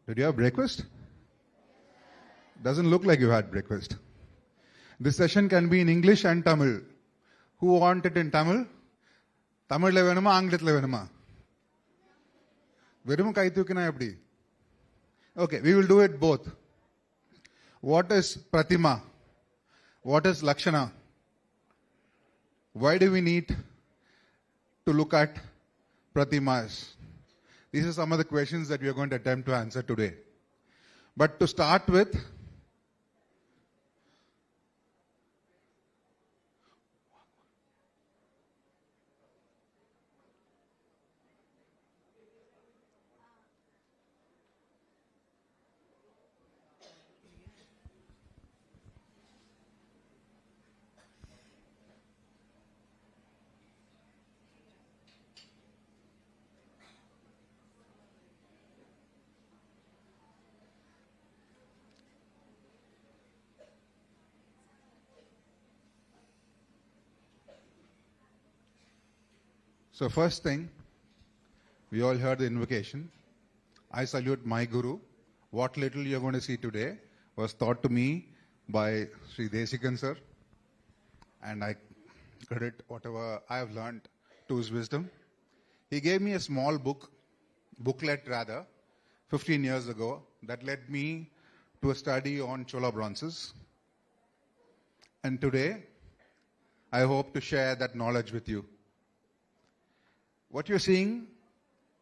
Did you have breakfast? Doesn't look like you had breakfast. This session can be in English and Tamil. Who want it in Tamil? Tamil venuma, Anglathil venuma. Verum kai thukina eppadi? Okay, we will do it both. What is Pratima? What is Lakshana? Why do we need to look at Pratimas? These are some of the questions that we are going to attempt to answer today. But to start with, so first thing, we all heard the invocation. I salute my Guru. What little you're going to see today was taught to me by Sri Desikan sir. And I credit whatever I have learned to his wisdom. He gave me a small booklet rather, 15 years ago, that led me to a study on Chola bronzes. And today, I hope to share that knowledge with you. What you're seeing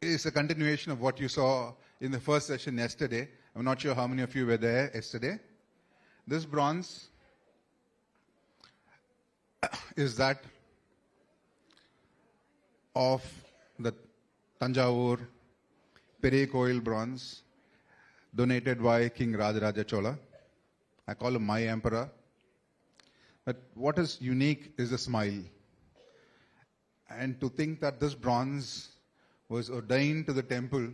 is a continuation of what you saw in the first session yesterday. I'm not sure how many of you were there yesterday. This bronze is that of the Tanjavur Perey Koil bronze donated by King Rajaraja Chola. I call him my emperor. But what is unique is the smile. And to think that this bronze was ordained to the temple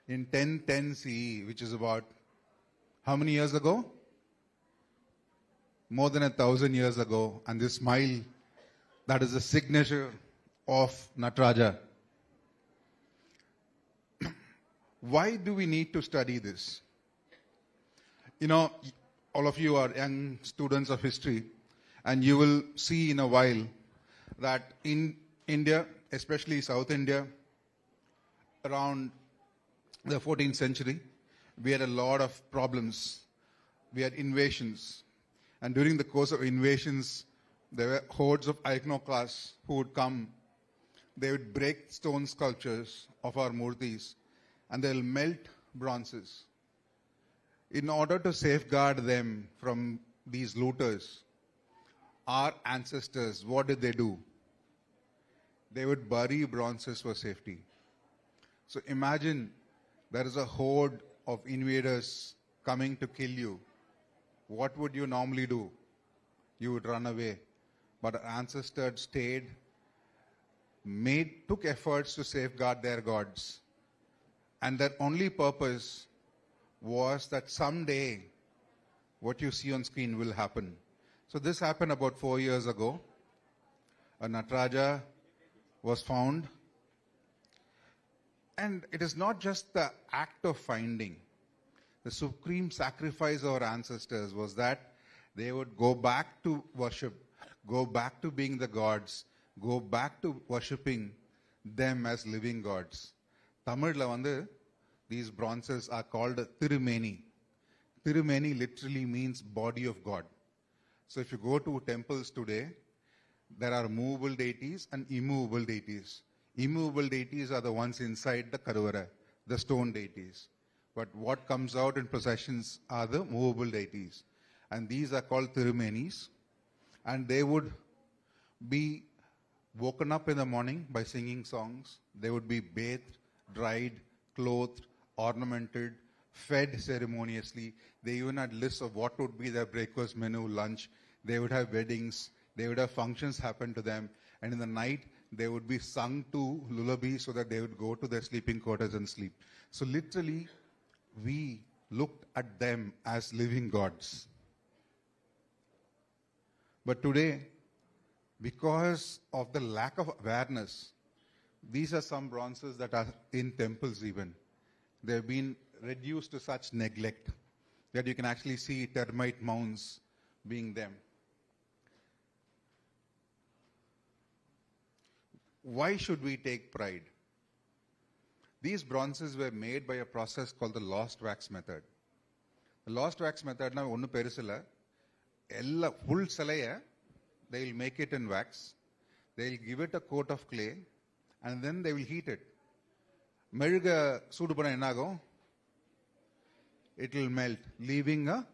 in 1010 CE, which is about how many years ago? More than 1,000 years ago. And this smile, that is the signature of Nataraja. Why do we need to study this? You know, all of you are young students of history, and you will see in a while that in India, especially South India, around the 14th century, we had a lot of problems. We had invasions. And during the course of invasions, there were hordes of iconoclasts who would come. They would break stone sculptures of our murtis, and they'll melt bronzes. In order to safeguard them from these looters, our ancestors, what did they do? They would bury bronzes for safety. So imagine there is a horde of invaders coming to kill you. What would you normally do? You would run away. But our ancestors stayed, took efforts to safeguard their gods. And their only purpose was that someday what you see on screen will happen. So this happened about 4 years ago. A Nataraja was found. And it is not just the act of finding. The supreme sacrifice of our ancestors was that they would go back to worship, go back to being the gods, go back to worshipping them as living gods. Tamil la these bronzes are called Tirumeni. Tirumeni literally means body of God. So if you go to temples today, there are movable deities and immovable deities. Immovable deities are the ones inside the Karuvara, the stone deities. But what comes out in processions are the movable deities. And these are called Tirumenis. And they would be woken up in the morning by singing songs. They would be bathed, dried, clothed, ornamented, fed ceremoniously. They even had lists of what would be their breakfast menu, lunch. They would have weddings. They would have functions happen to them. And in the night, they would be sung to lullabies so that they would go to their sleeping quarters and sleep. So literally, we looked at them as living gods. But today, because of the lack of awareness, these are some bronzes that are in temples even. They've been reduced to such neglect that you can actually see termite mounds being them. Why should we take pride? These bronzes were made by a process called the lost wax method. The lost wax method na onnu perusilla ella full salaya they will make it in wax, they will give it a coat of clay, and then they will heat it. Meluga soodu panna enna agum? It will melt, leaving a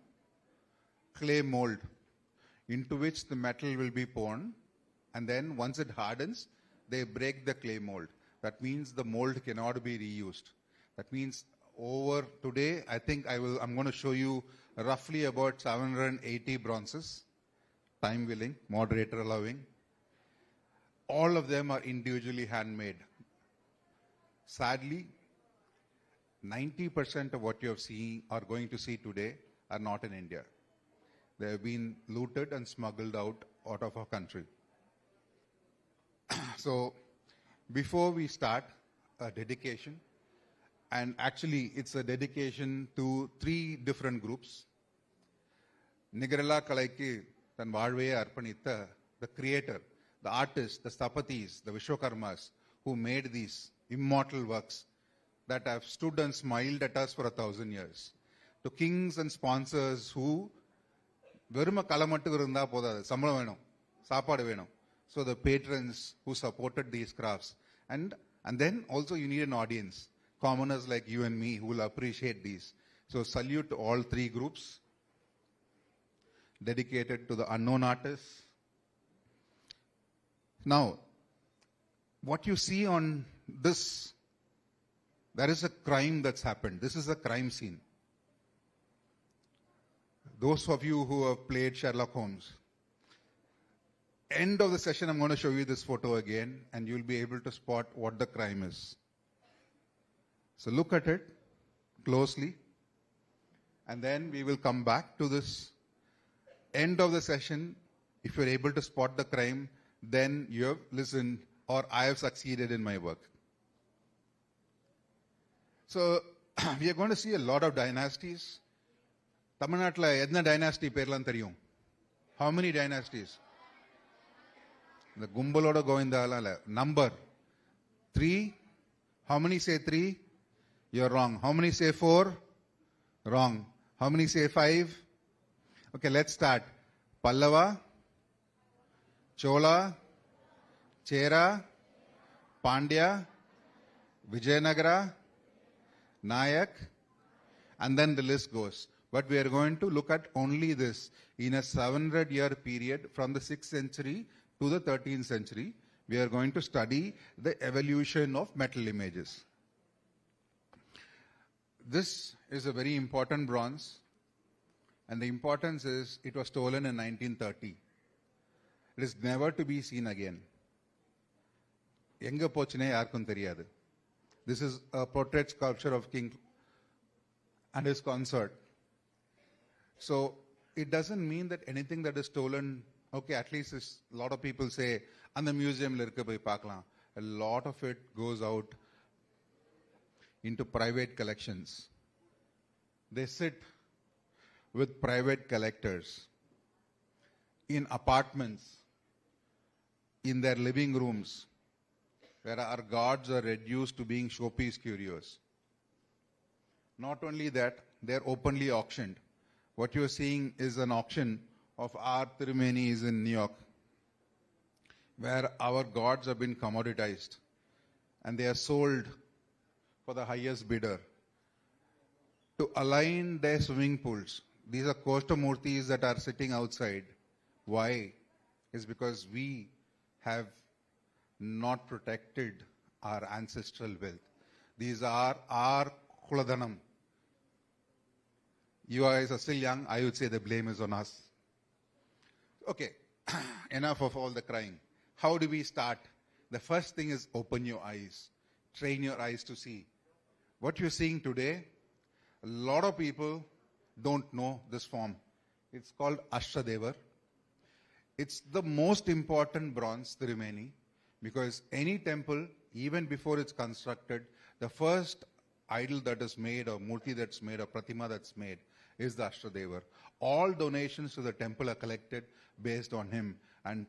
clay mold into which the metal will be poured, and then once it hardens, they break the clay mold. That means the mold cannot be reused. That means over today, I think I'm going to show you roughly about 780 bronzes, time willing, moderator allowing. All of them are individually handmade. Sadly, 90% of what you are going to see today are not in India. They have been looted and smuggled out of our country. So, before we start a dedication, and actually it's a dedication to 3 different groups. Nigarala Kalaiki tan Vaalvaye Arpanitha, the creator, the artists, the Stapatis, the Vishwakarmas, who made these immortal works that have stood and smiled at us for 1,000 years. To kings and sponsors who veruma kalamattu irundha podadu, sambalam venum, saapadu venum. So the patrons who supported these crafts. And then also you need an audience, commoners like you and me who will appreciate these. So salute to all 3 groups, dedicated to the unknown artists. Now, what you see on this, there is a crime that's happened. This is a crime scene. Those of you who have played Sherlock Holmes, end of the session, I'm going to show you this photo again, and you'll be able to spot what the crime is. So look at it closely, and then we will come back to this end of the session. If you're able to spot the crime, then you have listened or I have succeeded in my work. So we are going to see a lot of dynasties. Tamil Nadu edna dynasty perlan theriyum? How many dynasties? The Gumbaloda Govindala. Number 3. How many say 3? You're wrong. How many say 4? Wrong. How many say 5? Okay, let's start. Pallava, Chola, Chera, Pandya, Vijayanagara, Nayak, and then the list goes. But we are going to look at only this in a 700-year period from the 6th century to the 13th century. We are going to study the evolution of metal images. This is a very important bronze, and the importance is it was stolen in 1930. It is never to be seen again. Enga pochine yarkum theriyadu. This is a portrait sculpture of King and his consort. So it doesn't mean that anything that is stolen, okay, at least a lot of people say, and the museum irukku poi paakalam. A lot of it goes out into private collections. They sit with private collectors in apartments, in their living rooms, where our gods are reduced to being showpiece curios. Not only that, they are openly auctioned. What you are seeing is an auction of our Tirumenis in New York, where our gods have been commoditized and they are sold for the highest bidder to align their swimming pools. These are Koshtamurtis that are sitting outside. Why? It's because we have not protected our ancestral wealth. These are our Kuladanam. You guys are still young. I would say the blame is on us. Okay, enough of all the crying. How do we start? The first thing is open your eyes. Train your eyes to see. What you're seeing today, a lot of people don't know this form. It's called Ashtadevar. It's the most important bronze, Tirumeni, because any temple, even before it's constructed, the first idol that is made, or murti that's made, or pratima that's made, is the Ashtadevar. All donations to the temple are collected based on him. And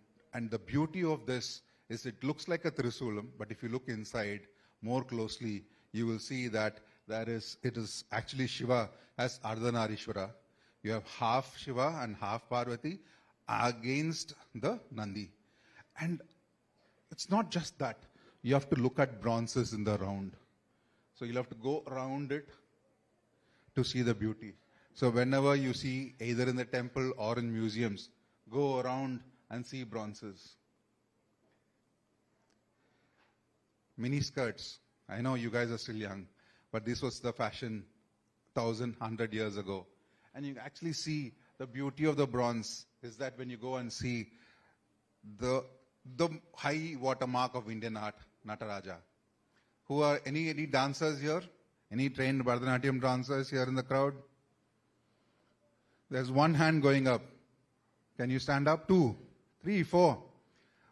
the beauty of this is it looks like a Trisulam, but if you look inside more closely, you will see that it is actually Shiva as Ardhanarishwara. You have half Shiva and half Parvati against the Nandi. And it's not just that. You have to look at bronzes in the round. So you'll have to go around it to see the beauty. So whenever you see, either in the temple or in museums, go around and see bronzes. Mini skirts. I know you guys are still young, but this was the fashion 1,100 years ago. And you actually see the beauty of the bronze is that when you go and see the high watermark of Indian art, Nataraja. Who are any dancers here? Any trained Bharatanatyam dancers here in the crowd? There's one hand going up. Can you stand up? 2, 3, 4.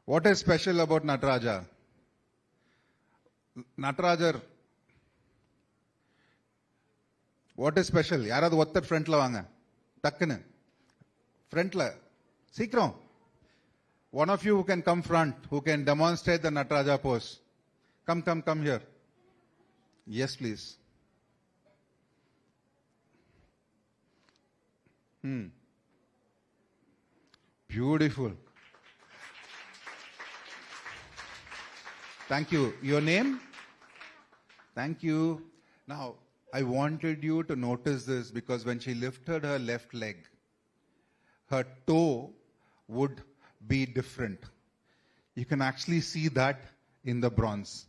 What is special about Nataraja? Natarajar. What is special? Yaradu ottar front la vaanga. Takkunu. Front la. Seekram. One of you who can come front, who can demonstrate the Nataraja pose. Come here. Yes, please. Beautiful. Thank you. Your name? Thank you. Now, I wanted you to notice this because when she lifted her left leg, her toe would be different. You can actually see that in the bronze.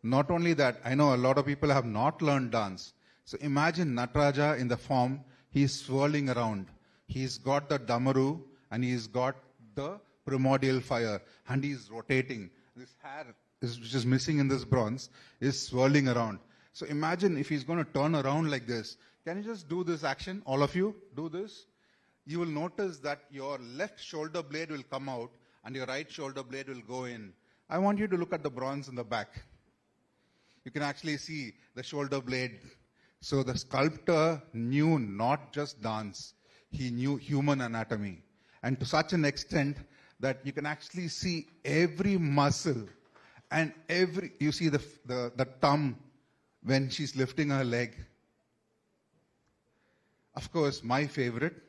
Not only that, I know a lot of people have not learned dance. So imagine Nataraja in the form, he's swirling around. He's got the damaru and he's got the primordial fire and he's rotating. This hair, which is missing in this bronze, is swirling around. So imagine if he's going to turn around like this. Can you just do this action? All of you, do this. You will notice that your left shoulder blade will come out and your right shoulder blade will go in. I want you to look at the bronze in the back. You can actually see the shoulder blade. So the sculptor knew not just dance, he knew human anatomy. And to such an extent that you can actually see every muscle and you see the thumb when she's lifting her leg. Of course, my favorite,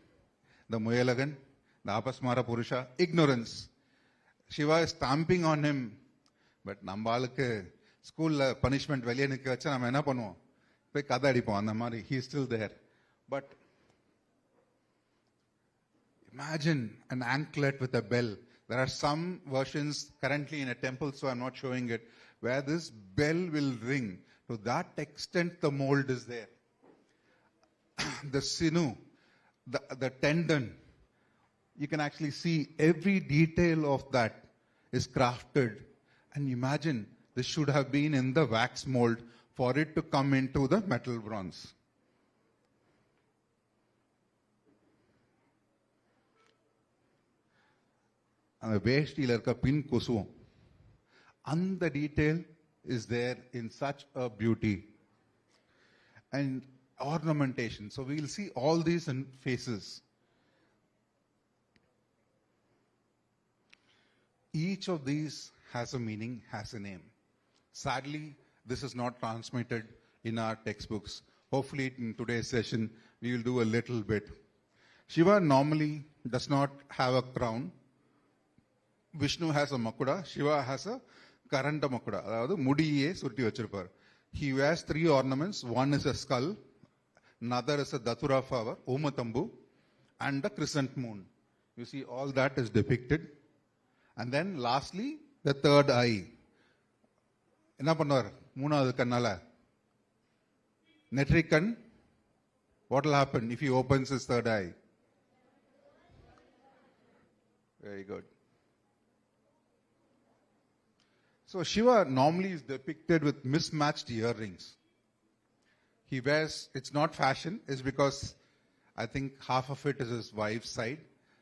the Muyalagan, the Apasmara Purusha, ignorance. Shiva is stamping on him. But Nambalake, school punishment, he is still there. But imagine an anklet with a bell. There are some versions currently in a temple, so I'm not showing it, where this bell will ring. To that extent, the mold is there. The sinew, the tendon, you can actually see every detail of that is crafted. And imagine, this should have been in the wax mold for it to come into the metal bronze. And the veshtiil irka pin kusuvam. And the detail is there in such a beauty. And ornamentation. So we will see all these in faces. Each of these has a meaning, has a name. Sadly, this is not transmitted in our textbooks. Hopefully in today's session, we will do a little bit. Shiva normally does not have a crown. Vishnu has a makuda. Shiva has a karanta makuda. That is, mudiye surti vachirupar. He wears 3 ornaments. One is a skull. Another is a datura flower, Omatambu, and the crescent moon. You see, all that is depicted. And then lastly, the third eye. Enna pannuvar? Moonavadhu kannala. Netrikan. What will happen if he opens his third eye? Very good. So Shiva normally is depicted with mismatched earrings. He wears, it's not fashion, it's because I think half of it is his wife's side.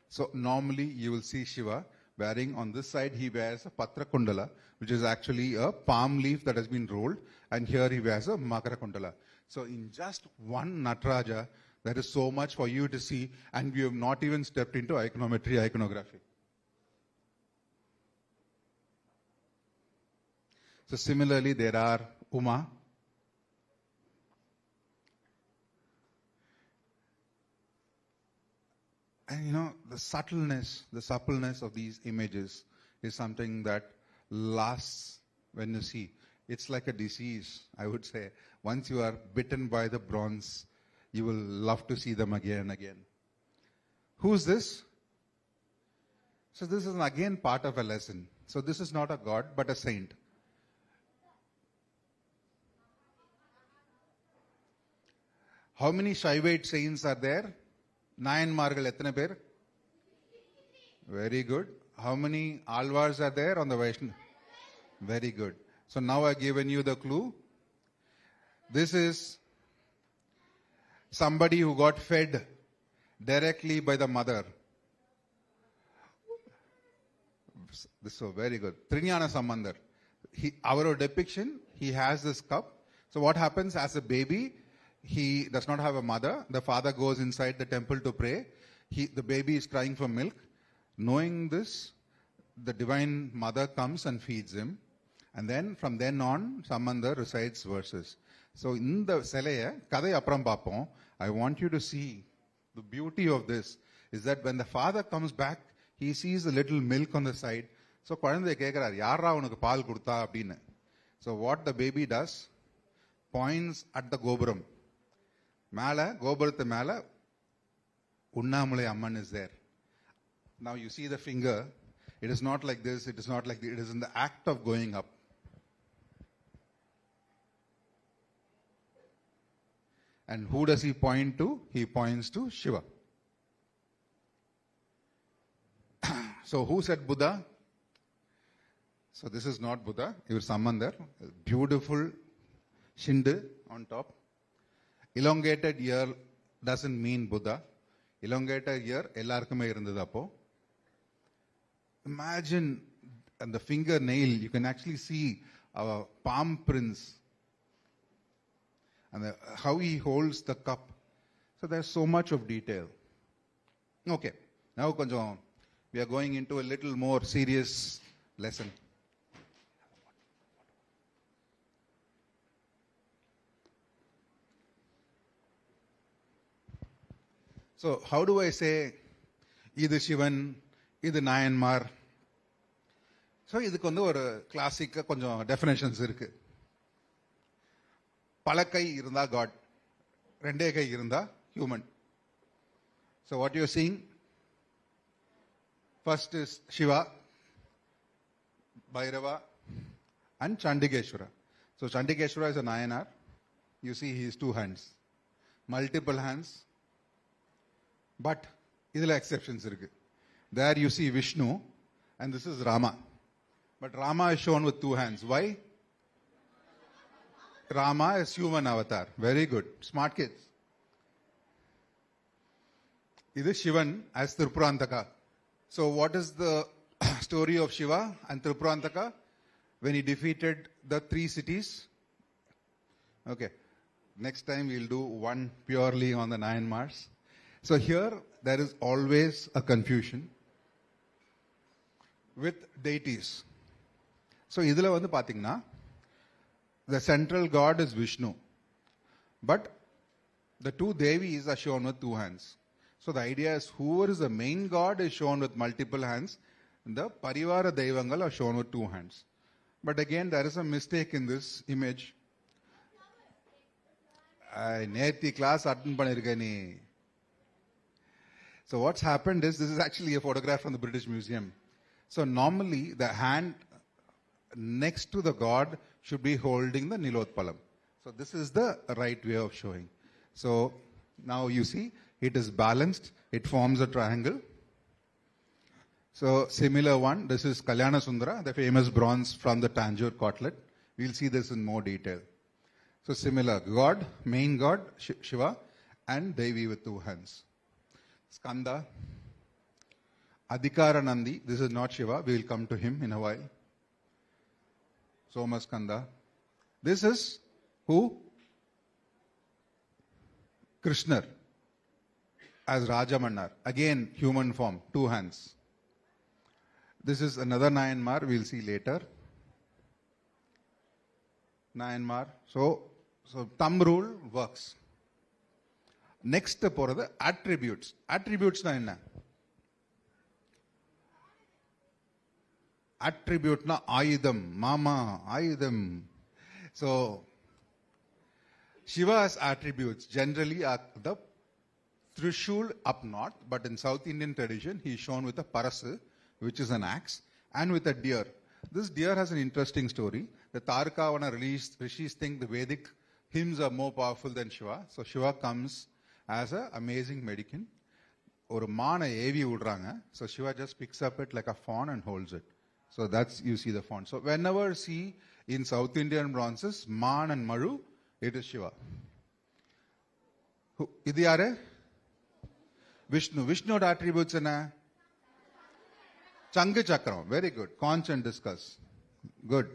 So normally you will see Shiva wearing on this side, he wears a Patra Kundala, which is actually a palm leaf that has been rolled, and here he wears a Makara Kundala. So in just one Nataraja, there is so much for you to see, and we have not even stepped into iconometry, iconography. So similarly, there are Uma. And the subtleness of these images is something that lasts when you see. It's like a disease, I would say. Once you are bitten by the bronze, you will love to see them again and again. Who's this? So this is again part of a lesson. So this is not a god, but a saint. How many Shaivite saints are there? Nayanmargal ethana per? Very good. How many Alvars are there on the Vaishnava? Very good. So now I've given you the clue. This is somebody who got fed directly by the mother. This is very good. Trinyana Sambandar. Our depiction, he has this cup. So what happens as a baby? He does not have a mother. The father goes inside the temple to pray. The baby is crying for milk. Knowing this, the divine mother comes and feeds him. And then from then on, Sambandar recites verses. So in the Selaya, Kadai Apram Papon, I want you to see the beauty of this is that when the father comes back, he sees a little milk on the side. So Kazhandai kekrar, Yarra unakku paal kudutha appadinu. So what the baby does, points at the Gopuram. Mala, Gopurathu Mala, Unnamalai Amman is there. Now you see the finger. It is not like this. It is not like this. It is in the act of going up. And who does he point to? He points to Shiva. So who said Buddha? So this is not Buddha. It was Sambandar. Beautiful Shindu on top. Elongated ear doesn't mean Buddha. Elongated ear, ellarkume irundhathu appo. Imagine and the fingernail, you can actually see our palm prints and how he holds the cup. So there's so much of detail. Okay, now we are going into a little more serious lesson. So how do I say, idu Shivan, idu Nayanmar? So idukku oru classic konjam definitions irukku. Palakai irundha God, rende kai irundha human. So what you are seeing, first is Shiva, Bhairava and Chandikeshwara. So Chandikeshwara is a Nayanar. You see his two hands, multiple hands. But idhula exceptions irukku. There you see Vishnu and this is Rama. But Rama is shown with two hands. Why? Rama is human avatar. Very good. Smart kids. This is Shivan as Tripurantaka. So what is the story of Shiva and Tripurantaka? When he defeated the 3 cities. Okay. Next time we'll do one purely on the 9 Mars. So here there is always a confusion with deities. So idhula vandu pathina, the central god is Vishnu, but the 2 Devis are shown with 2 hands. So the idea is whoever is the main god is shown with multiple hands, and the Parivara Deivangal are shown with 2 hands. But again there is a mistake in this image. I nethi class attend pannirukeni. So what's happened is, this is actually a photograph from the British Museum. So normally the hand next to the god should be holding the Nilotpalam. So this is the right way of showing. So now you see it is balanced. It forms a triangle. So similar one, this is Kalyana Sundara, the famous bronze from the Tanjore Kotlet. We'll see this in more detail. So similar, God, main god, Shiva, and Devi with 2 hands. Skanda, Adhikara Nandi, this is not Shiva, we will come to him in a while. Somaskanda. This is who? Krishnar as Rajamannar. Again, human form, 2 hands. This is another Nayanmar, we'll see later. Nayanmar. So thumb rule works. Next போறது attributes. Attributes na enna? Attribute na ஆயுதம், mama, ஆயுதம். So Shiva's attributes generally are the Trishul up north, but in South Indian tradition he is shown with a parasu, which is an axe, and with a deer. This deer has an interesting story. The Tarkavana rishis think the Vedic hymns are more powerful than Shiva. So Shiva comes as an amazing medicine. Or mana evi udranga. So Shiva just picks up it like a fawn and holds it. So that's, you see the fawn. So whenever see in South Indian bronzes, man and maru, it is Shiva. Idu yaare? Vishnu. Vishnu attributes enna? Changa Chakram. Very good. Conch and discuss. Good.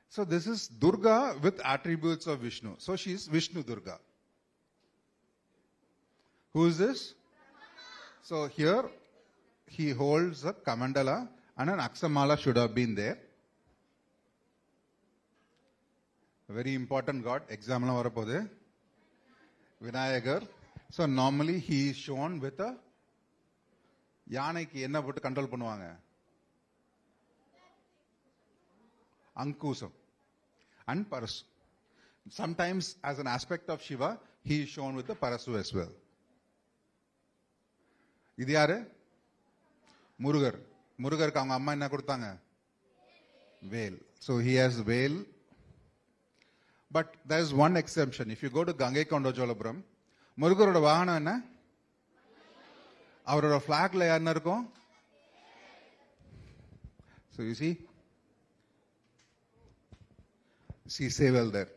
So this is Durga with attributes of Vishnu. So she is Vishnu Durga. Who is this? So here he holds a Kamandala and an Aksamala should have been there. A very important god. Exam la varapode. Vinayagar. So normally he is shown with a யானைக்கு என்ன போட்டு control பண்ணுவாங்க? Ankusam and Parasu. Sometimes as an aspect of Shiva, he is shown with the Parasu as well. இது யாரு? முருகர். முருகருக்கு அவங்க அம்மா என்ன கொடுத்தாங்க? வேல். So he has Vel. But there is one exception. If you go to Gangai Kondojolapuram, முருகரோட வாகனம் என்ன? அவரோட பிளாக்ல யாருன்னு இருக்கும்? So you see say well there.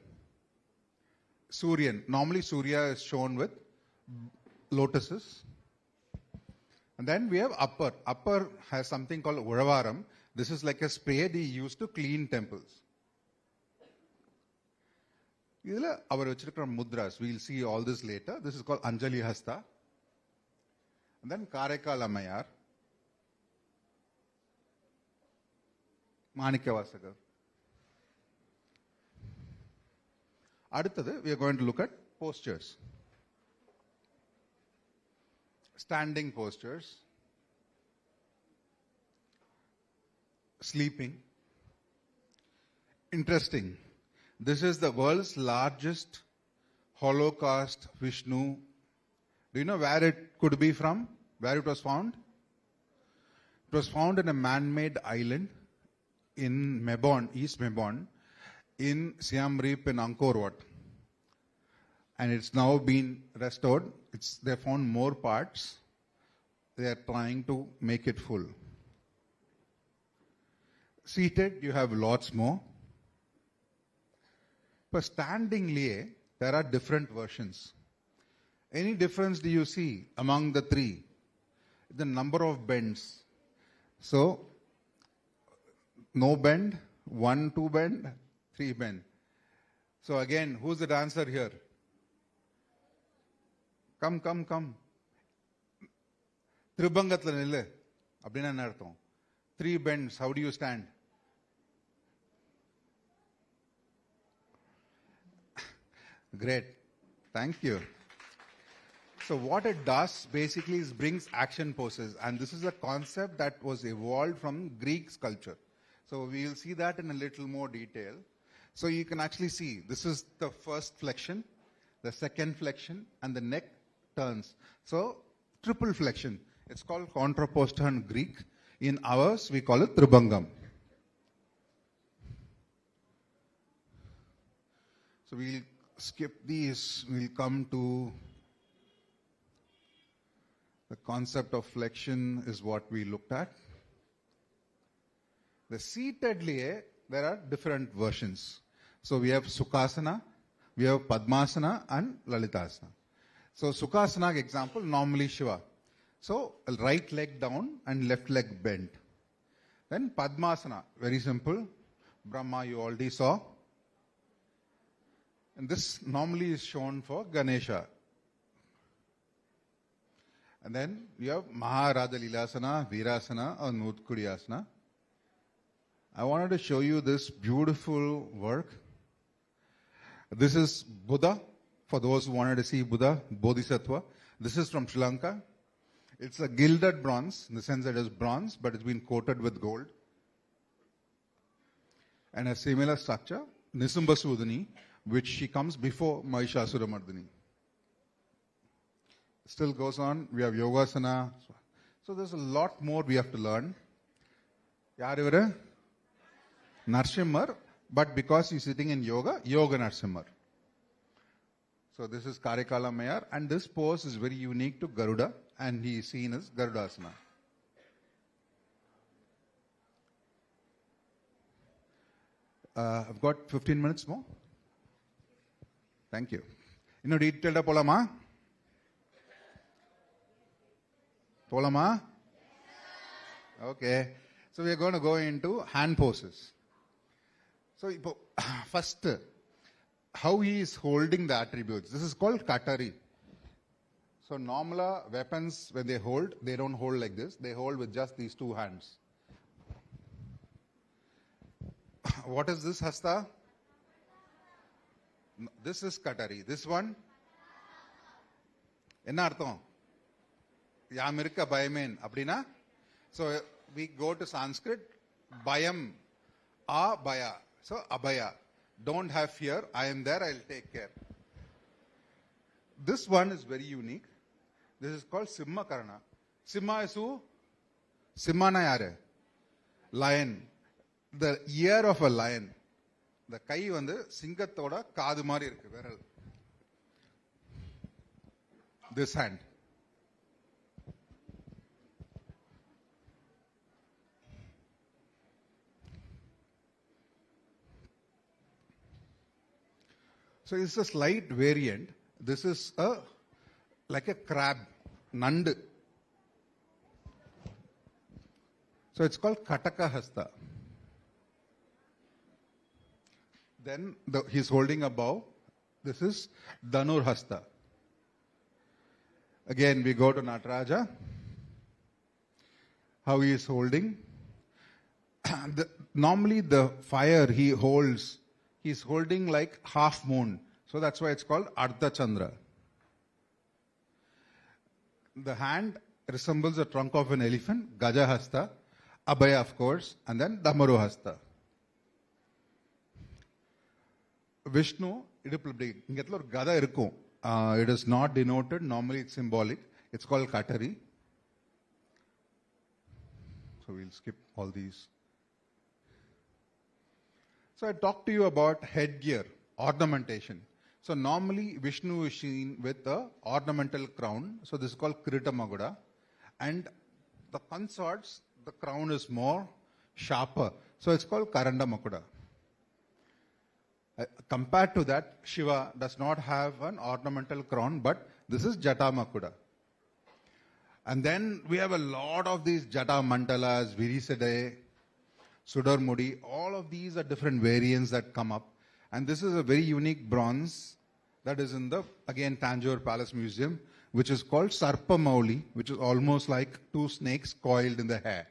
Suryan. Normally Surya is shown with lotuses. And then we have upper. Upper has something called Uravaram. This is like a spade he used to clean temples. Idhula our vechirukra mudras. We will see all this later. This is called Anjali Hasta. And then Karekal Ammayar, Manikavasakar. Aduthathu, we are going to look at postures. Standing postures, sleeping. Interesting. This is the world's largest Holocaust Vishnu. Do you know where it could be from? Where it was found? It was found in a man-made island in Mebon, East Mebon, in Siam Reap in Angkor Wat. And it's now been restored. They found more parts. They are trying to make it full. Seated, you have lots more. But standing liye, there are different versions. Any difference do you see among the three? The number of bends. So, no bend, 1, 2 bend, 3 bend. So again, who's the dancer here? Come. Tribangatla nille. Abdina nartham. 3 bends, how do you stand? Great. Thank you. So what it does basically is brings action poses, and this is a concept that was evolved from Greek sculpture. So we will see that in a little more detail. So you can actually see this is the first flexion, the second flexion, and the neck turns. So triple flexion. It's called contraposture in Greek. In ours, we call it Tribangam. So we'll skip these. We'll come to the concept of flexion is what we looked at. The seated liye, there are different versions. So we have Sukhasana, we have Padmasana and Lalitasana. So Sukhasana example, normally Shiva. So right leg down and left leg bent. Then Padmasana, very simple. Brahma you already saw. And this normally is shown for Ganesha. And then you have Maharada Lilasana, Virasana or Nutkudiasana. I wanted to show you this beautiful work. This is Buddha, for those who wanted to see Buddha, Bodhisattva. This is from Sri Lanka. It's a gilded bronze, in the sense that it is bronze, but it's been coated with gold. And a similar structure, Nisumbasudhini, which she comes before Mahishasuramardini. Still goes on. We have Yogasana. So there's a lot more we have to learn. Yarivara? Narsimhar, but because he's sitting in yoga, Yoga Narsimhar. So this is Karikala Mayar, and this pose is very unique to Garuda, and he is seen as Garudasana. I've got 15 minutes more. Thank you. Detailed Polama? Polama? Okay. So we are going to go into hand poses. So first, how he is holding the attributes. This is called Katari. So normal weapons, when they don't hold like this. They hold with just these two hands. What is this hasta? This is Katari. This one? Enna artham? Yamirka bayamen. Apdina? So we go to Sanskrit. Bayam. Abaya. So abaya. Don't have fear. I am there. I'll take care. This one is very unique. This is called Simha Karana. Simha is who? Simha na yare? Lion. The ear of a lion. The kai vandu singathoda kaadu mari irukku viral. This hand. So it's a slight variant. This is like a crab, nand. So it's called Kataka Hasta. Then he's holding a bow. This is Dhanur Hasta. Again, we go to Nataraja. How he is holding. Normally the fire he holds, he's holding like half moon. So that's why it's called Ardha Chandra. The hand resembles the trunk of an elephant, Gaja Hasta, Abhaya of course, and then Damaru Hasta. Vishnu, it is not denoted, normally it's symbolic. It's called Katari. So we'll skip all these. So I talked to you about headgear, ornamentation. So normally Vishnu is seen with a ornamental crown. So this is called Kirita Maguda. And the consorts, the crown is more sharper. So it's called Karanda Makuda. Compared to that, Shiva does not have an ornamental crown, but this is Jata Makuda. And then we have a lot of these Jata Mandalas, Virisade, Sudarmudi. All of these are different variants that come up. And this is a very unique bronze that is in the, again, Tanjore Palace Museum, which is called Sarpa Mauli, which is almost like two snakes coiled in the hair.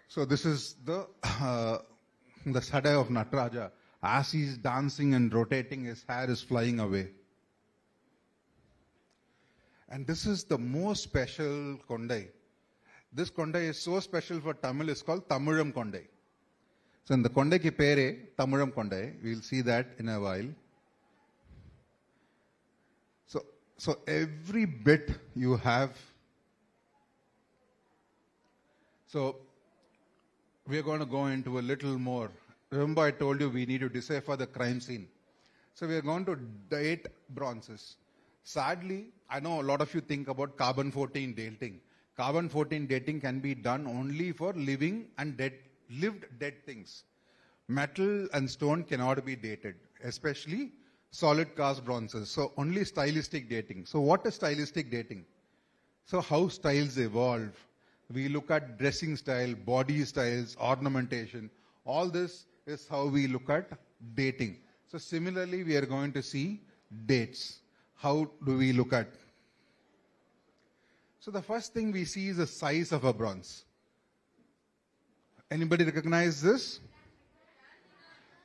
So this is the Sada of Nataraja. As he's dancing and rotating, his hair is flying away. And this is the most special Kondai. This Kondai is so special for Tamil, it's called Tamilam Kondai. So in the Kondai ki pere, Tamilam Kondai, we'll see that in a while. So every bit you have. So we are going to go into a little more. Remember I told you we need to decipher the crime scene. So we are going to date bronzes. Sadly, I know a lot of you think about carbon-14 dating. Carbon-14 dating can be done only for living and lived dead things. Metal and stone cannot be dated, especially solid cast bronzes. So only stylistic dating. So what is stylistic dating? So how styles evolve. We look at dressing style, body styles, ornamentation. All this is how we look at dating. So similarly, we are going to see dates. How do we look at? So the first thing we see is the size of a bronze. Anybody recognize this?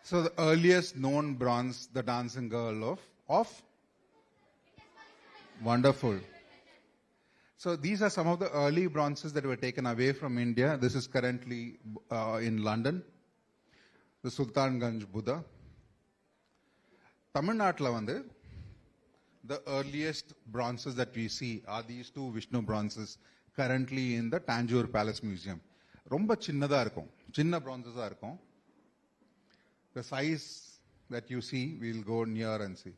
So the earliest known bronze, the dancing girl of wonderful. So these are some of the early bronzes that were taken away from India. This is currently in London. The Sultanganj Buddha. Tamil Nadu vandu, the earliest bronzes that we see are these two Vishnu bronzes currently in the Tanjore Palace Museum. Romba chinnada irukum. Chinna bronzes ah irukum. The size that you see, we'll go near and see.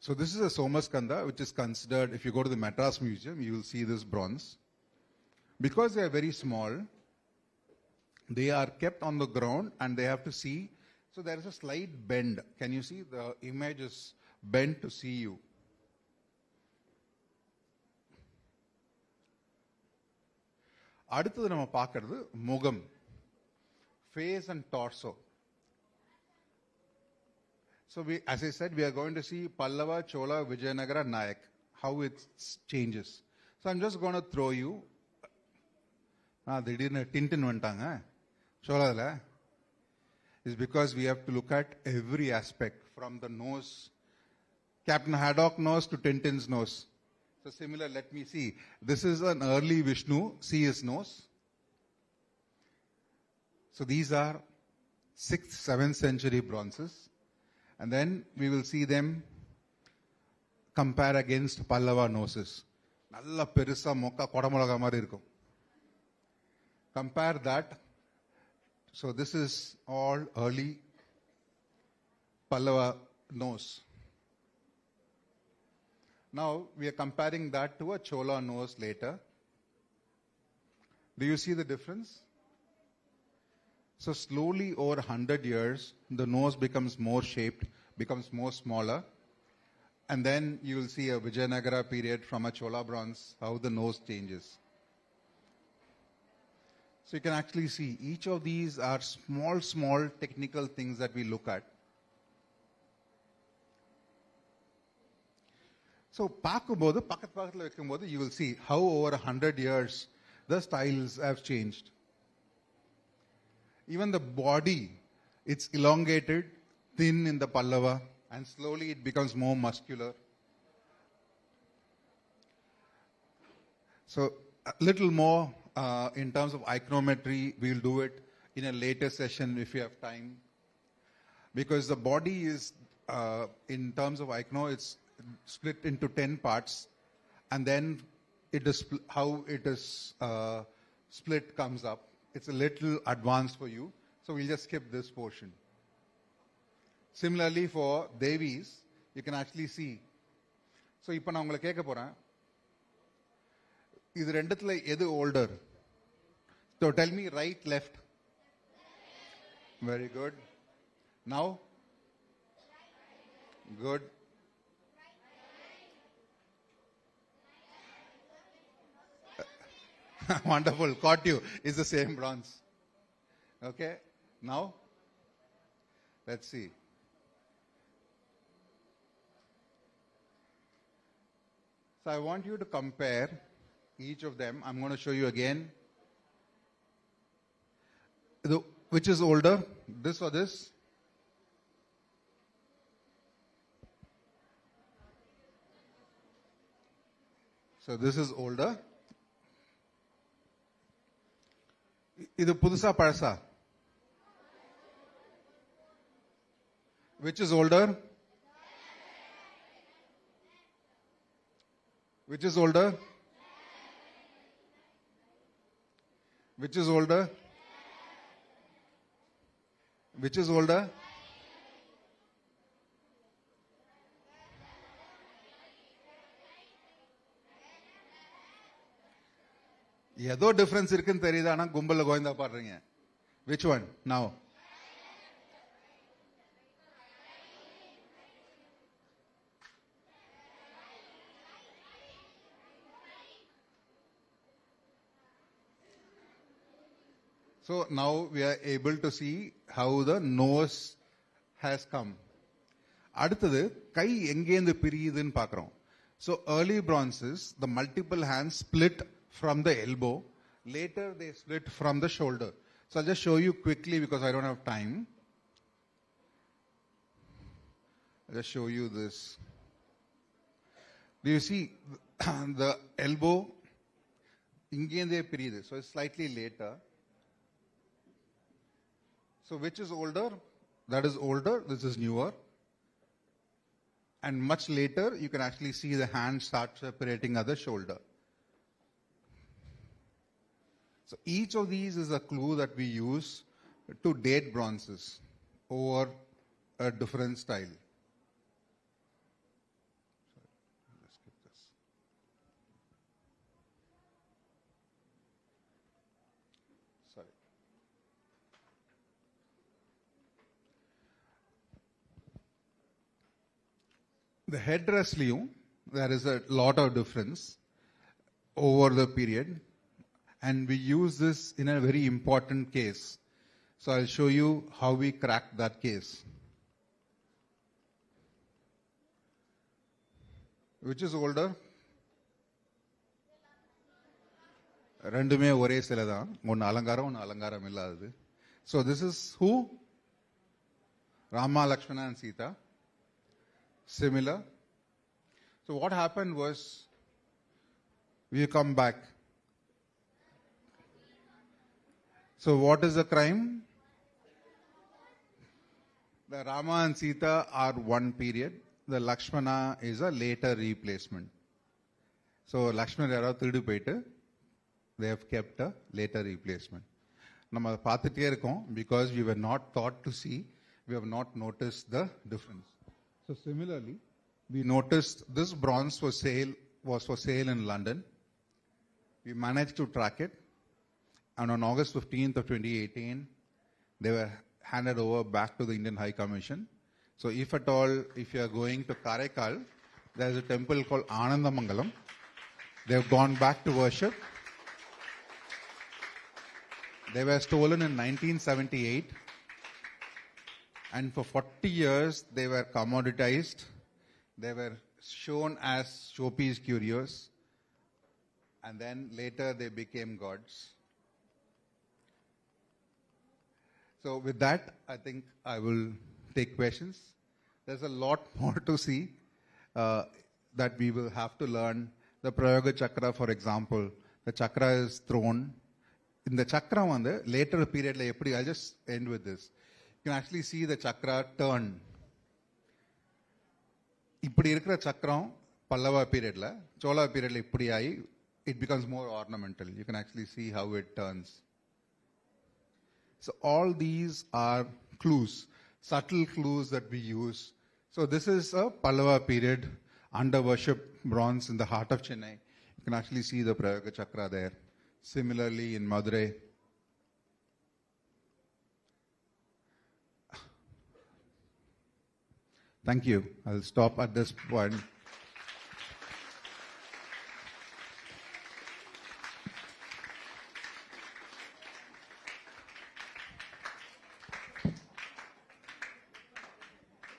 So this is a Somaskanda, which is considered, if you go to the Madras Museum, you will see this bronze. Because they are very small, they are kept on the ground and they have to see. So there is a slight bend. Can you see? The image is bent to see you. அடுத்தது நம்ம பார்க்கிறது முகம், face and torso. So we, as I said, we are going to see Pallava, Chola, Vijayanagara, Nayak, how it changes. So I'm just going to throw you. திடீர்னு Tintin வந்துட்டாங்க Chola. Is because we have to look at every aspect from the nose, Captain Haddock nose to Tintin's nose. So similar, let me see. This is an early Vishnu. See his nose. So these are 6th, 7th century bronzes. And then we will see them compare against Pallava noses. Nalla perusa mokka kodamulaga mari irukum. Compare that. So this is all early Pallava nose. Now we are comparing that to a Chola nose later. Do you see the difference? So slowly over 100 years, the nose becomes more shaped, becomes more smaller. And then you will see a Vijayanagara period from a Chola bronze, how the nose changes. So you can actually see each of these are small technical things that we look at. So பார்க்கும்போது பக்கத்துல வைக்கும்போது you will see how over 100 years the styles have changed. Even the body, it's elongated, thin in the Pallava, and slowly it becomes more muscular. So a little more in terms of iconometry, we'll do it in a later session if you have time. Because the body is, in terms of icono, it's split into 10 parts, and then it is how it is split comes up. It's a little advanced for you, so we'll just skip this portion. Similarly for Devis, you can actually see. So இப்போ நான் உங்களை கேட்க போறேன், இது ரெண்டுத்துல எது older? So tell me right, left. Very good. Now? Good. Wonderful. Caught you. It's the same bronze. Okay. Now, let's see. So I want you to compare each of them. I'm going to show you again. Which is older? This or this? So this is older. இது புதுசா பழசா? Which is older? Which is older? Which is older? Which is older? ஏதோ difference இருக்குன்னு தெரியுது, ஆனா கும்பல கோயந்தா பாடுறீங்க. Which one? Now. So now we are able to see how the nose has come. அடுத்தது கை எங்கேந்து பிரியுதுன்னு பார்க்கிறோம். So early bronzes, the multiple hands split from the elbow. Later they split from the shoulder. So I'll just show you quickly because I don't have time. I'll just show you this. Do you see the elbow? இங்கேந்தே பிரியுது. So it's slightly later. So which is older? That is older. This is newer. And much later, you can actually see the hand start separating at the shoulder. So each of these is a clue that we use to date bronzes over a different style. Let's skip this. Sorry. The headdress, there is a lot of difference over the period, and we use this in a very important case. So I'll show you how we cracked that case. Which is older? ரெண்டுமே ஒரே சிலை தான், ஒன்னு அலங்காரம் ஒன்னு அலங்காரம் இல்லாதது. So this is who? Rama, Lakshmana and Sita. Similar. So what happened was, we come back. So what is the crime? The Rama and Sita are one period. The Lakshmana is a later replacement. So Lakshmana yara thirudu poitu, they have kept a later replacement. நம்ம பார்த்துட்டே இருக்கோம் because we were not taught to see, we have not noticed the difference. So similarly, we noticed this bronze was for sale in London. We managed to track it, and on August 15th of 2018, they were handed over back to the Indian High Commission. So if at all, if you are going to Karaikal, there is a temple called Anandamangalam. They have gone back to worship. They were stolen in 1978. And for 40 years, they were commoditized. They were shown as showpiece curios. And then later they became gods. So with that, I think I will take questions. There's a lot more to see that we will have to learn. The Prayoga Chakra, for example, the chakra is thrown. In the chakra on the later period, I'll just end with this. You can actually see the chakra turn. இப்படி இருக்கிற சக்கரம் பல்லவா பீரியட்ல, சோழா பீரியட்ல இப்படி ஆகி it becomes more ornamental. You can actually see how it turns. So all these are clues, subtle clues that we use. So this is a Pallava period under worship bronze in the heart of Chennai. You can actually see the Prayoga Chakra there. Similarly in Madurai. Thank you. I'll stop at this point.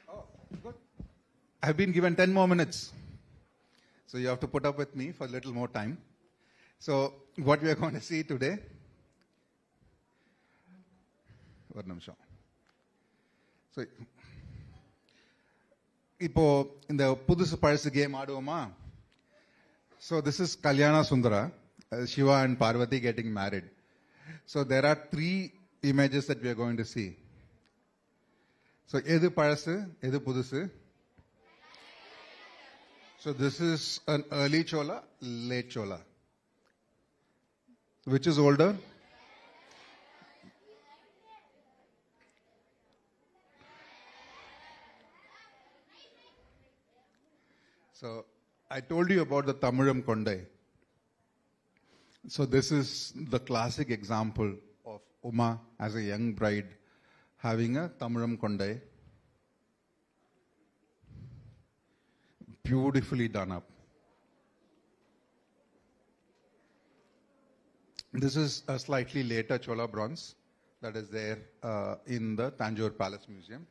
Oh, good. I've been given 10 more minutes. So you have to put up with me for a little more time. So what we are going to see today. ஒரு நிமிஷம். So இப்போ இந்த புதுசு பழசு game ஆடுவோமா? So this is Kalyana Sundara, Shiva and Parvati getting married. So there are 3 images that we are going to see. So எது பழசு, எது புதுசு? So this is an early Chola, late Chola. Which is older? So I told you about the Tamilam Kondai. So this is the classic example of Uma as a young bride having a Tamilam Kondai. Beautifully done up. This is a slightly later Chola bronze that is there in the Tanjore Palace Museum.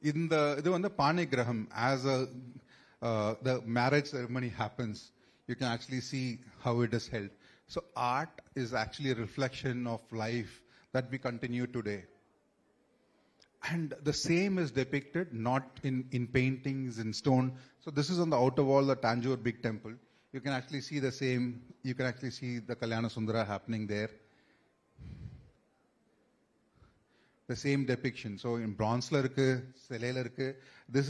In the Panigraham, as the marriage ceremony happens, you can actually see how it is held. So art is actually a reflection of life that we continue today. And the same is depicted not in paintings, in stone. So this is on the outer wall, the Tanjore big temple. You can actually see the same, you can actually see the Kalyana Sundara happening there. The same depiction. So in bronze, this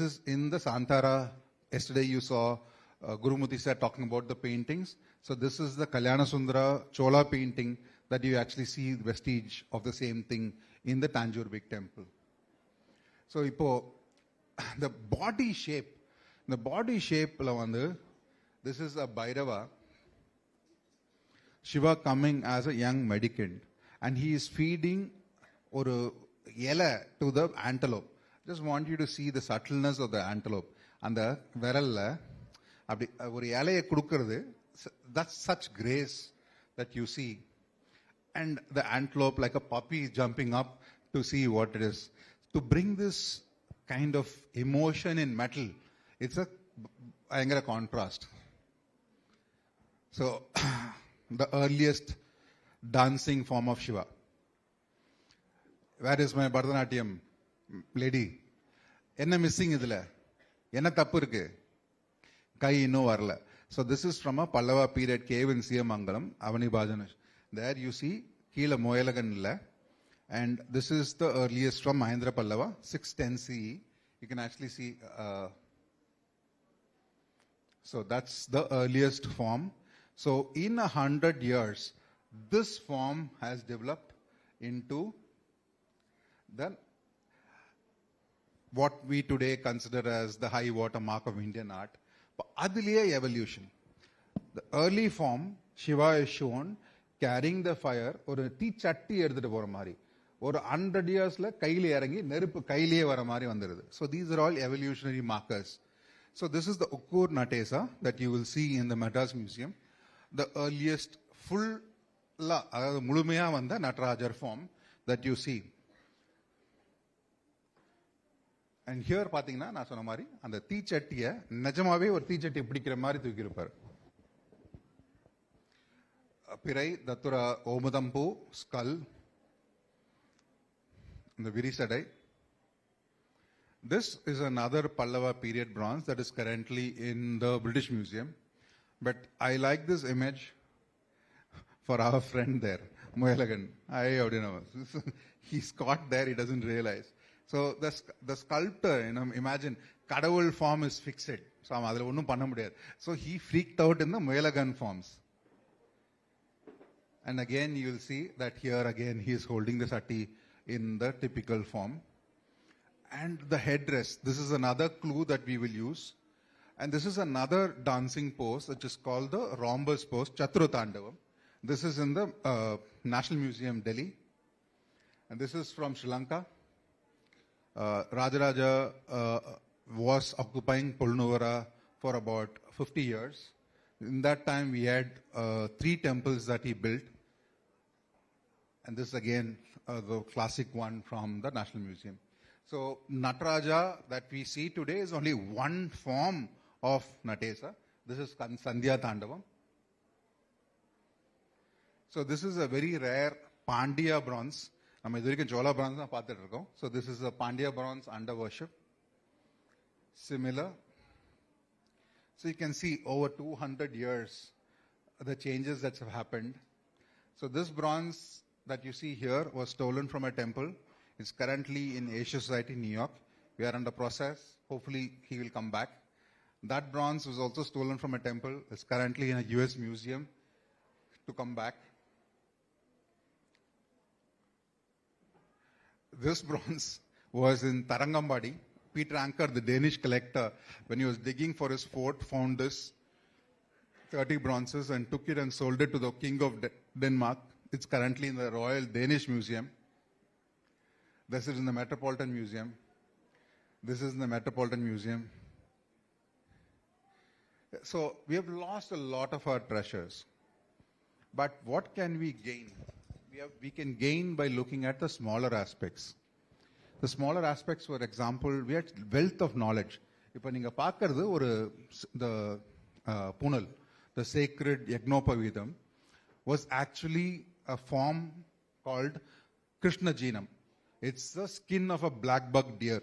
is in the Santara. Yesterday you saw Gurumati sir talking about the paintings. So this is the Kalyana Sundara Chola painting that you actually see the vestige of the same thing in the Tanjore big temple. So the body shape, this is a Bhairava, Shiva coming as a young mendicant, and he is feeding or yella to the antelope. Just want you to see the subtleness of the antelope. And the veralla, that's such grace that you see. And the antelope like a puppy jumping up to see what it is. To bring this kind of emotion in metal, it's a contrast. So, the earliest dancing form of Shiva. Where is my Bharatanatyam lady? Enna missing idla? Enna tappu irukku? Kai inno varala. So this is from a Pallava period cave in Siyamangalam, Avani Bhajanash. There you see Keela Moyalagan illa. And this is the earliest from Mahendra Pallava, 610 CE. You can actually see, so that's the earliest form. So in 100 years, this form has developed into what we today consider as the high water mark of Indian art. Adiliya evolution. The early form, Shiva is shown carrying the fire or a tea chatti edutittu pora mari. Or 100 years la kaile irangi neruppu kailiye vara mari vandirudhu. So these are all evolutionary markers. So this is the Ukkur Natesa that you will see in the Madras Museum. The earliest full mulumaya vanda Natarajar form that you see. And here pathina na sonna mari and the tea chattiya nijamave or tea chatti pidikira mari thookiruppar. Pirai Datura Omadampu skull. The Virisadai. This is another Pallava period bronze that is currently in the British Museum. But I like this image for our friend there, Moyalagan. He's caught there, he doesn't realize. So the sculptor, imagine, Kadavul form is fixed. So he freaked out in the Moyalagan forms. And again, you will see that here again he is holding the sati in the typical form. And the headdress, this is another clue that we will use. And this is another dancing pose which is called the rhombus pose, Chaturtandavam. This is in the National Museum, Delhi. And this is from Sri Lanka. Rajaraja was occupying Polnuvara for about 50 years. In that time we had 3 temples that he built. And this again, the classic one from the National Museum. So Nataraja that we see today is only one form of Natesa. This is Sandhya Tandavam. So this is a very rare Pandya bronze. Chola bronze. So this is a Pandya bronze under worship. Similar. So you can see over 200 years the changes that have happened. So this bronze that you see here was stolen from a temple. It's currently in Asia Society, New York. We are under process. Hopefully he will come back. That bronze was also stolen from a temple. It's currently in a US museum to come back. This bronze was in Tarangambadi. Peter Anker, the Danish collector, when he was digging for his fort, found this 30 bronzes and took it and sold it to the king of Denmark. It's currently in the Royal Danish Museum. This is in the Metropolitan Museum. This is in the Metropolitan Museum. So we have lost a lot of our treasures. But what can we gain? We can gain by looking at the smaller aspects. The smaller aspects, for example, we had wealth of knowledge. இப்போ நீங்க பார்க்கறது ஒரு the punal, the sacred yagnopavidam, was actually a form called Krishna Jinam. It's the skin of a black buck deer.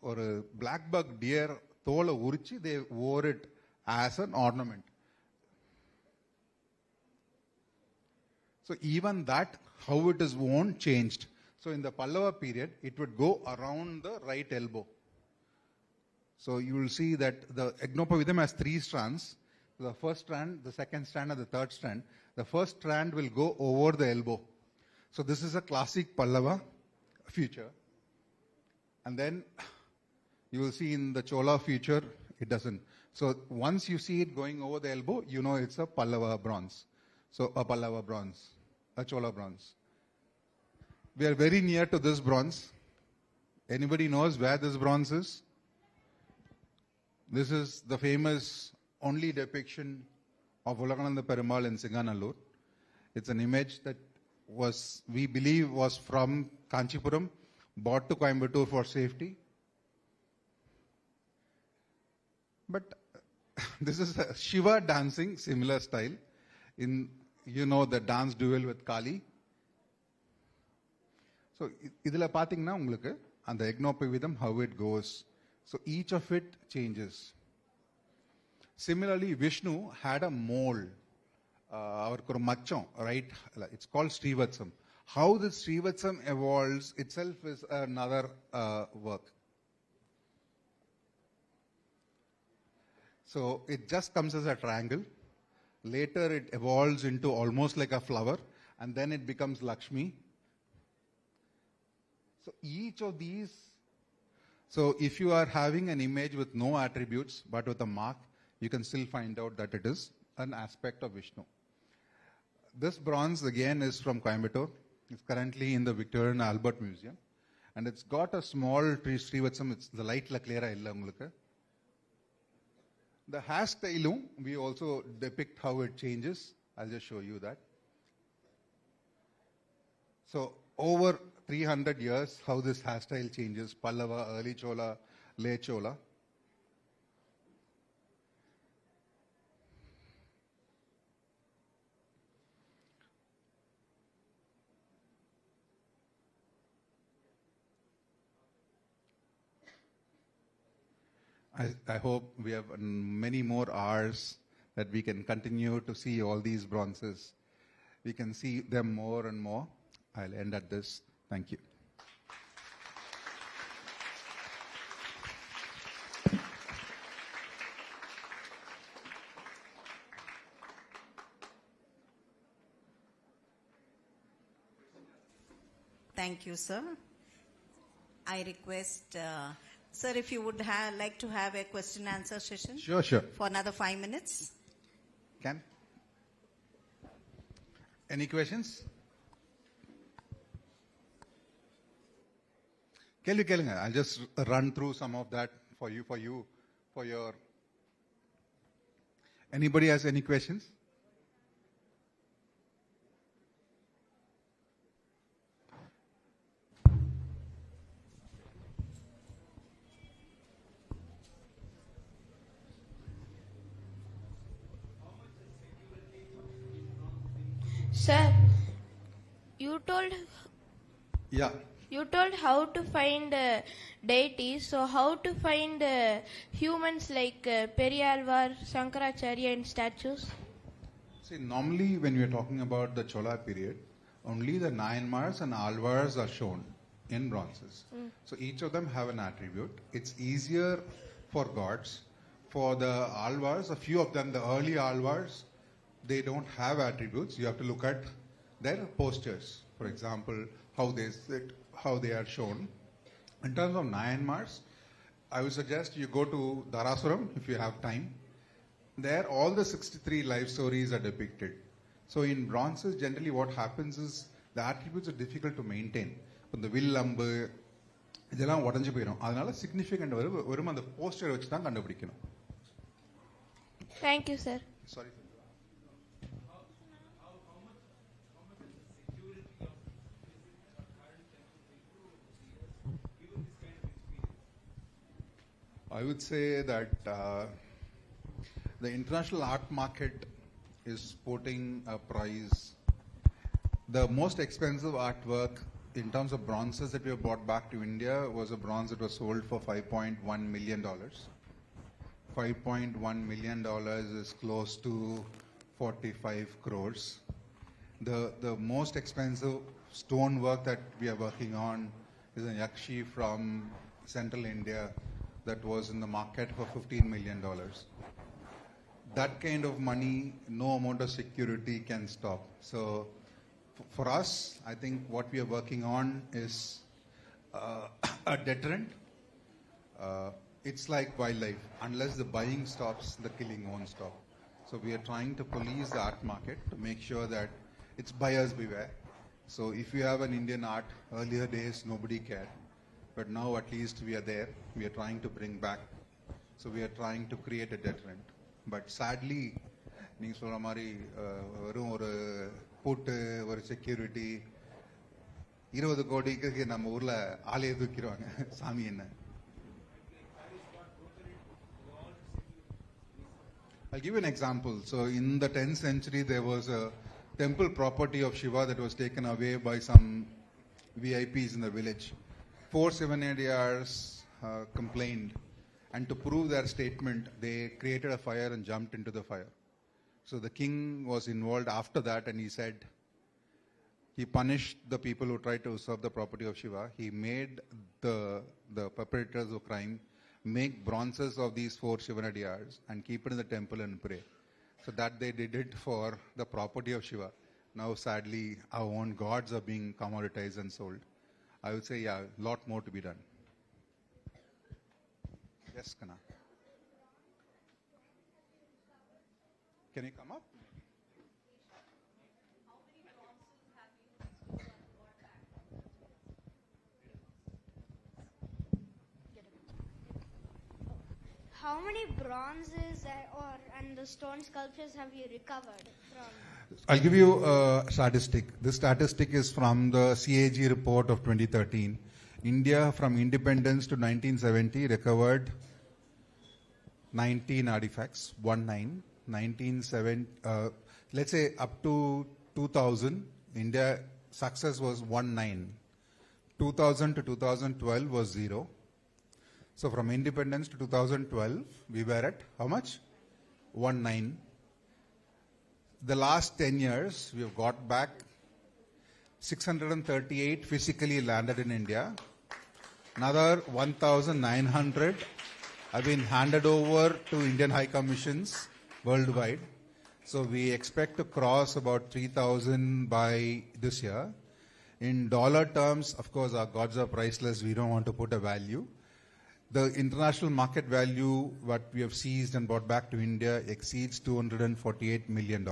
Or a black buck deer தோலை உரிச்சு they wore it as an ornament. So even that, how it is worn, changed. So in the Pallava period, it would go around the right elbow. So you will see that the Yagnopavidam has 3 strands. The first strand, the second strand, and the third strand. The first strand will go over the elbow. So this is a classic Pallava feature. And then you will see in the Chola feature, it doesn't. So once you see it going over the elbow, you know it's a Pallava bronze. So a Pallava bronze, a Chola bronze. We are very near to this bronze. Anybody knows where this bronze is? This is the famous only depiction of Ulagananda Perumal in Singanallur. It's an image that we believe was from Kanchipuram, brought to Coimbatore for safety. But this is a Shiva dancing, similar style. In, the dance duel with Kali. So, idila pathina ungalku and the Yagnopavidam, how it goes. So each of it changes. Similarly, Vishnu had a mole, our macham, right? It's called Srivatsam. How this Srivatsam evolves itself is another work. So it just comes as a triangle. Later it evolves into almost like a flower, and then it becomes Lakshmi. So each of these, so if you are having an image with no attributes but with a mark, you can still find out that it is an aspect of Vishnu. This bronze again is from Coimbatore. It's currently in the Victorian Albert Museum. And it's got a small Srivatsam, it's the light la clear illa ungalku. The hairstyle, we also depict how it changes. I'll just show you that. So over 300 years, how this hairstyle changes, Pallava, early Chola, late Chola. I hope we have many more hours that we can continue to see all these bronzes. We can see them more and more. I'll end at this. Thank you. Thank you, sir. I request, sir, if you would like to have a question and answer session. Sure. For another 5 minutes. Can? Any questions? Kelunga. I'll just run through some of that for your. Anybody has any questions? Sir, you told how to find deities, so how to find humans like Periyalvar, Shankaracharya in statues? See, normally when we are talking about the Chola period, only the Nayanmars and Alvars are shown in bronzes. So each of them have an attribute. It's easier for gods. For the Alvars, a few of them, the early Alvars, they don't have attributes. You have to look at their postures. For example, how they sit, how they are shown. In terms of Nayanmars, I would suggest you go to Dharasuram if you have time. There, all the 63 life stories are depicted. So in bronzes, generally what happens is the attributes are difficult to maintain. The will அம்பு இதெல்லாம் உடஞ்சு போயிடும். அதனால significant வரும் அந்த poster வச்சு தான் கண்டுபிடிக்கணும். Thank you, sir. Sorry. I would say that the international art market is putting a price. The most expensive artwork in terms of bronzes that we have brought back to India was a bronze that was sold for $5.1 million. $5.1 million is close to 45 crores. The most expensive stone work that we are working on is a yakshi from central India that was in the market for $15 million. That kind of money, no amount of security can stop. So for us, I think what we are working on is a deterrent. It's like wildlife. Unless the buying stops, the killing won't stop. So we are trying to police the art market to make sure that it's buyers beware. So if you have an Indian art, earlier days nobody cared. But now at least we are there. We are trying to bring back. So we are trying to create a deterrent. But sadly, நீங்க சொல்ற மாதிரி வெறும் ஒரு பூட்டு ஒரு security 20 கோடிக்கு நம்ம ஊர்ல ஆலையை தூக்கிடுவாங்க சாமி என்ன. I'll give you an example. So in the 10th century there was a temple property of Shiva that was taken away by some VIPs in the village. 4 Sivanadiars complained, and to prove their statement they created a fire and jumped into the fire. So the king was involved after that, and he said he punished the people who tried to usurp the property of Shiva. He made the perpetrators of crime make bronzes of these 4 Shivanadiyars and keep it in the temple and pray. So that they did it for the property of Shiva. Now sadly our own gods are being commoditized and sold. I would say, yeah, a lot more to be done. Yes, Kana. Can you come up? How many bronzes and the stone sculptures have you recovered from? I'll give you a statistic. This statistic is from the CAG report of 2013. India from independence to 1970 recovered 19 artifacts, 1970, let's say up to 2000, India success was 19. 2000 to 2012 was 0. So from independence to 2012, we were at how much? 19. The last 10 years, we have got back 638 physically landed in India. Another 1,900 have been handed over to Indian High Commissions worldwide. So we expect to cross about 3,000 by this year. In dollar terms, of course, our gods are priceless. We don't want to put a value. The international market value, what we have seized and brought back to India, exceeds $248 million.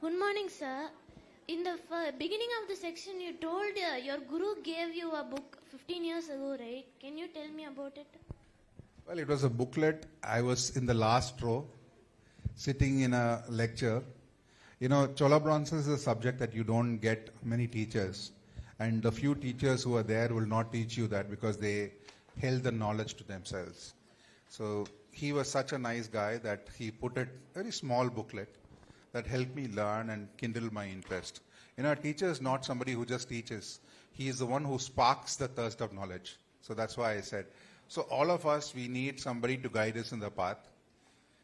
Good morning, sir. In the beginning of the section, you told your guru gave you a book 15 years ago, right? Can you tell me about it? Well, it was a booklet. I was in the last row, sitting in a lecture. You know, Chola bronzes is a subject that you don't get many teachers. And the few teachers who are there will not teach you that because they held the knowledge to themselves. So he was such a nice guy that he put a very small booklet that helped me learn and kindle my interest. You know, a teacher is not somebody who just teaches. He is the one who sparks the thirst of knowledge. So that's why I said, so all of us, we need somebody to guide us in the path.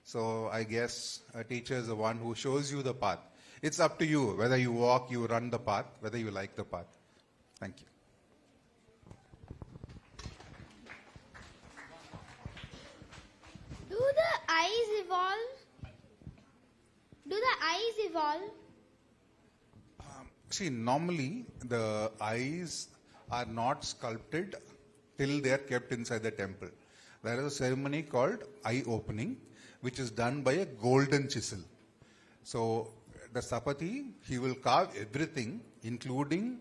So I guess a teacher is the one who shows you the path. It's up to you whether you walk, you run the path, whether you like the path. Thank you. Do the eyes evolve? Do the eyes evolve? See, normally the eyes are not sculpted till they are kept inside the temple. There is a ceremony called eye opening, which is done by a golden chisel. So the Sapati, he will carve everything, including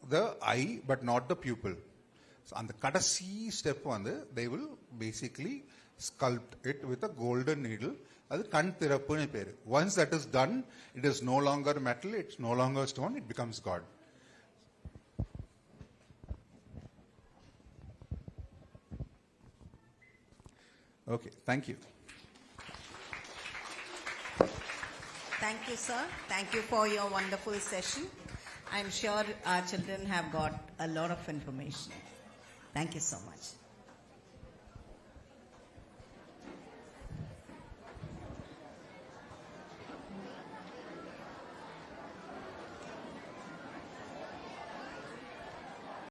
the eye, but not the pupil. So on the kadasi step they will basically sculpt it with a golden needle. Once that is done, it is no longer metal, it's no longer stone, it becomes God. Okay, thank you. Thank you, sir. Thank you for your wonderful session. I'm sure our children have got a lot of information. Thank you so much.